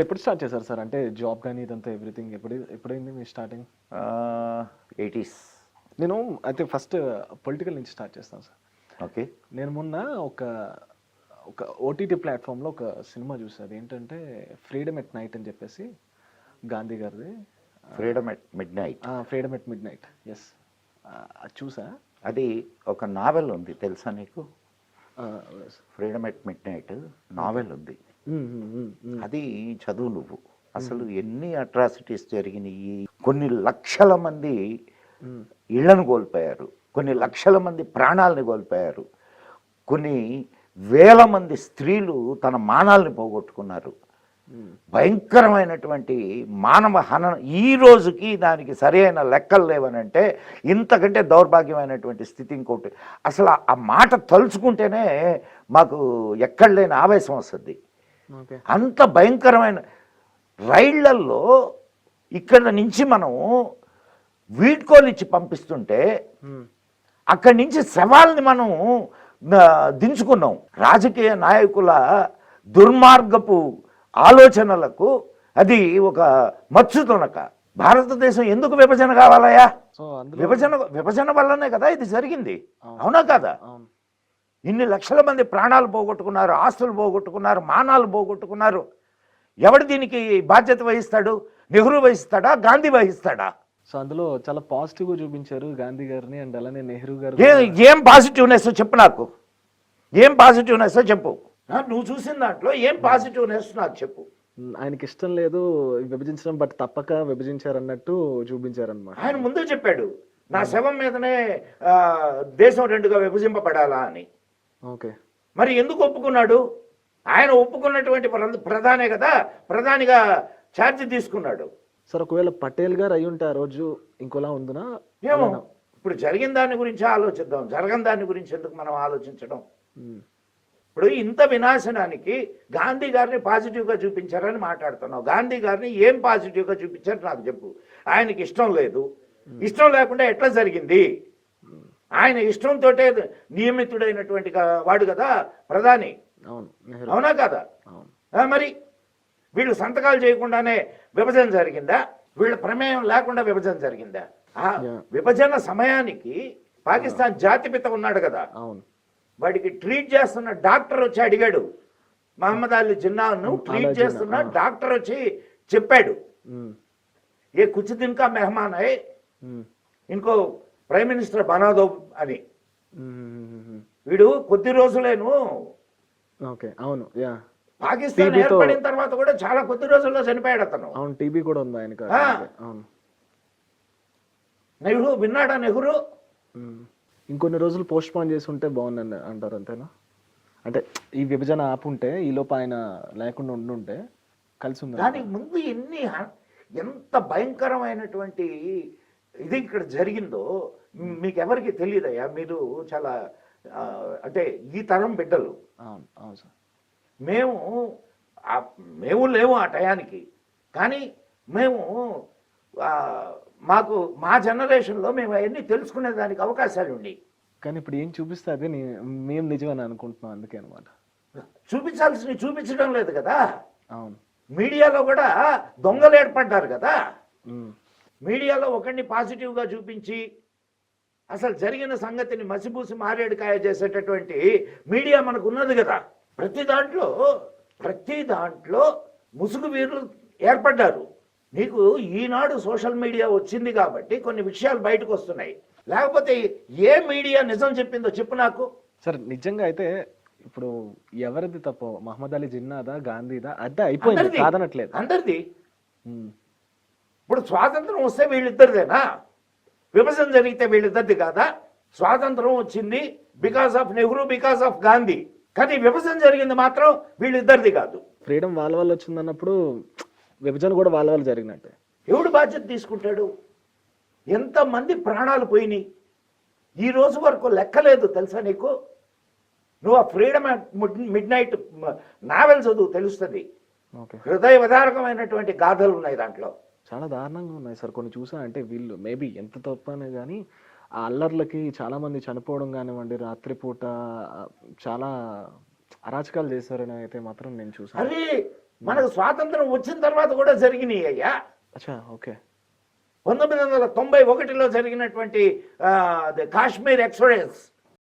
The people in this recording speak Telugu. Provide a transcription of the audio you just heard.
ఎప్పుడు స్టార్ట్ చేశారు సార్? అంటే జాబ్ కానీ ఇదంతా ఎవ్రీథింగ్ ఎప్పుడైంది మీ స్టార్టింగ్? 80s. నేను అయితే ఫస్ట్ పొలిటికల్ నుంచి స్టార్ట్ చేస్తాను సార్. ఓకే. నేను మొన్న ఒక ఒక ఓటీటీ ప్లాట్ఫామ్లో ఒక సినిమా చూసాను. అది ఏంటంటే ఫ్రీడమ్ ఎట్ నైట్ అని చెప్పేసి గాంధీ గారిది. Freedom at Midnight. Freedom at Midnight, yes. అది చూసా. అది ఒక నావెల్ ఉంది తెలుసా నీకు? Freedom at Midnight novel ఉంది. అది చదువు నువ్వు. అసలు ఎన్ని అట్రాసిటీస్ జరిగినాయి, కొన్ని లక్షల మంది ఇళ్లను కోల్పోయారు, కొన్ని లక్షల మంది ప్రాణాలని కోల్పోయారు, కొన్ని వేల మంది స్త్రీలు తన మానాల్ని పోగొట్టుకున్నారు. భయంకరమైనటువంటి మానవ హనన. ఈ రోజుకి దానికి సరైన లెక్కలు లేవనంటే ఇంతకంటే దౌర్భాగ్యమైనటువంటి స్థితి ఇంకోటి. అసలు ఆ మాట తలుచుకుంటేనే మాకు ఎక్కడ లేని ఆవేశం వస్తుంది. అంత భయంకరమైన రైళ్లల్లో ఇక్కడ నుంచి మనం వీడ్కోలు ఇచ్చి పంపిస్తుంటే అక్కడి నుంచి శవాల్ని మనం దించుకున్నాం. రాజకీయ నాయకుల దుర్మార్గపు ఆలోచనలకు అది ఒక మచ్చుతునక. భారతదేశం ఎందుకు విభజన కావాలయా? విభజన వల్లనే కదా ఇది జరిగింది, అవునా కదా? ఇన్ని లక్షల మంది ప్రాణాలు పోగొట్టుకున్నారు, ఆస్తులు పోగొట్టుకున్నారు, మానాలు పోగొట్టుకున్నారు. ఎవడు దీనికి బాధ్యత వహిస్తాడు? నెహ్రూ వహిస్తాడా? గాంధీ వహిస్తాడా? సో అందులో చాలా పాజిటివ్గా చూపించారు గాంధీ గారిని, అండ్ అలానే నెహ్రూ గారు. ఏం పాజిటివ్నెస్ చెప్పు నాకు, ఏం పాజిటివ్నెస్ చెప్పు. నువ్వు చూసిన దాంట్లో ఏం పాజిటివ్నెస్ నాకు చెప్పు. ఆయనకి ఇష్టం లేదు విభజించడం, బట్ తప్పక విభజించారన్నట్టు చూపించారన్నమాట. ఆయన ముందే చెప్పాడు, నా శవం మీదనే దేశం రెండుగా విభజింపబడాలా అని. ఓకే. మరి ఎందుకు ఒప్పుకున్నాడు? ఆయన ఒప్పుకున్నటువంటి ప్రధానే కదా, ప్రధానిగా ఛార్జ్ తీసుకున్నాడు. సార్ ఒకవేళ పటేల్ గారు అయి ఉంటే ఆ రోజు ఇంకోలా ఉందినా ఏమో. ఇప్పుడు జరిగిన దాని గురించి ఆలోచిద్దాం, జరగని దాని గురించి ఎందుకు మనం ఆలోచించడం? ఇప్పుడు ఇంత వినాశనానికి గాంధీ గారిని పాజిటివ్గా చూపించారని మాట్లాడుతున్నావు. గాంధీ గారిని ఏం పాజిటివ్గా చూపించారు నాకు చెప్పు. ఆయనకి ఇష్టం లేదు, ఇష్టం లేకుండా ఎట్లా జరిగింది? ఆయన ఇష్టంతో నియమితుడైనటువంటి వాడు కదా ప్రధాని, అవునా కదా? మరి వీళ్ళు సంతకాలు చేయకుండానే విభజన జరిగిందా? వీళ్ళ ప్రమేయం లేకుండా విభజన జరిగిందా? ఆ విభజన సమయానికి పాకిస్తాన్ జాతిపిత ఉన్నాడు కదా, వాడికి ట్రీట్ చేస్తున్న డాక్టర్ వచ్చి అడిగాడు. మహమ్మద్ అలీ జిన్నాను ట్రీట్ చేస్తున్న డాక్టర్ వచ్చి చెప్పాడు, ఏ కుచ్ దిన్ కా మెహమాన్ హై, ఇంకో ప్రైమ్ మినిస్టర్ బనాదో అని. వీడు కొద్ది రోజులేను. ఓకే, అవును. పాకిస్తాన్ ఏర్పడిన తర్వాత కూడా చాలా కొద్ది రోజుల్లో చనిపోయాడు అతను. అవును, టీబీ కూడా ఉంది ఆయనకు. నెహ్రూ విన్నాడా? నెహ్రూ ఇంకొన్ని రోజులు పోస్ట్ పోన్ చేసి ఉంటే బాగుందని అంటారు, అంతేనా? అంటే ఈ విభజన ఆపుంటే, ఈ లోపు ఆయన లేకుండా ఉండుంటే కలిసి ఉంది. దానికి ముందు ఎంత భయంకరమైనటువంటి ఇది ఇక్కడ జరిగిందో మీకు ఎవరికి తెలియదయ్యా. మీరు చాలా అంటే ఈ తరం బిడ్డలు. అవును సార్. మేము లేవు ఆ టయానికి, కానీ మేము మాకు మా జనరేషన్లో మేము అవన్నీ తెలుసుకునేదానికి అవకాశాలు ఉండి. కానీ ఇప్పుడు ఏం చూపిస్తే అదే మేము నిజమని అనుకుంటున్నాం, అందుకే అనమాట. చూపించాల్సినవి చూపించడం లేదు కదా. అవును. మీడియాలో కూడా దొంగలు ఏర్పడ్డారు కదా. మీడియాలో ఒకరిని పాజిటివ్గా చూపించి అసలు జరిగిన సంగతిని మసిపూసి మారేడుకాయ చేసేటటువంటి మీడియా మనకు ఉన్నది కదా. ప్రతి దాంట్లో ముసుగు వీరులు ఏర్పడ్డారు. నీకు ఈనాడు సోషల్ మీడియా వచ్చింది కాబట్టి కొన్ని విషయాలు బయటకు వస్తున్నాయి. లేకపోతే ఏ మీడియా నిజం చెప్పిందో చెప్పు నాకు. సార్ నిజంగా అయితే ఇప్పుడు ఎవరిది తప్పు? మహమ్మద్ అలీ జిన్నాదా, గాంధీదా? అదే అయిపోయింది, కాదనట్లేదు. అందరిది. ఇప్పుడు స్వాతంత్రం వస్తే వీళ్ళిద్దరిదేనా? విభజన జరిగితే వీళ్ళిద్దరిది కాదా? స్వాతంత్రం వచ్చింది because of Nehru, because of Gandhi, కానీ విభజన జరిగింది మాత్రం వీళ్ళిద్దరిది కాదు. ఫ్రీడమ్ వాళ్ళ వల్ల వచ్చింది అన్నప్పుడు విభజన కూడా వాళ్ళ వల్ల జరిగినట్టే. ఎవడు బాధ్యత తీసుకుంటాడు? ఎంతమంది ప్రాణాలు పోయినాయి ఈ రోజు వరకు లెక్కలేదు తెలుసా నీకు? నువ్వు ఆ ఫ్రీడమ్ మిడ్ నైట్ నావెల్ చదువు, తెలుస్తుంది. హృదయ విదారకమైనటువంటి గాథలు ఉన్నాయి దాంట్లో. చాలా దారుణంగా ఉన్నాయి సార్ కొన్ని చూసా. అంటే వీళ్ళు మేబీ ఎంత తప్పనే కానీ ఆ అల్లర్లకి చాలా మంది చనిపోవడం కానివ్వండి, రాత్రిపూట చాలా అరాచకాలు చేశారని అయితే మాత్రం నేను చూసాను. అది మనకు స్వాతంత్రం వచ్చిన తర్వాత కూడా జరిగినాయి అయ్యా. అచ్చా, ఓకే. 1991లో జరిగినటువంటి కాశ్మీర్ ఎక్స్ప్రెస్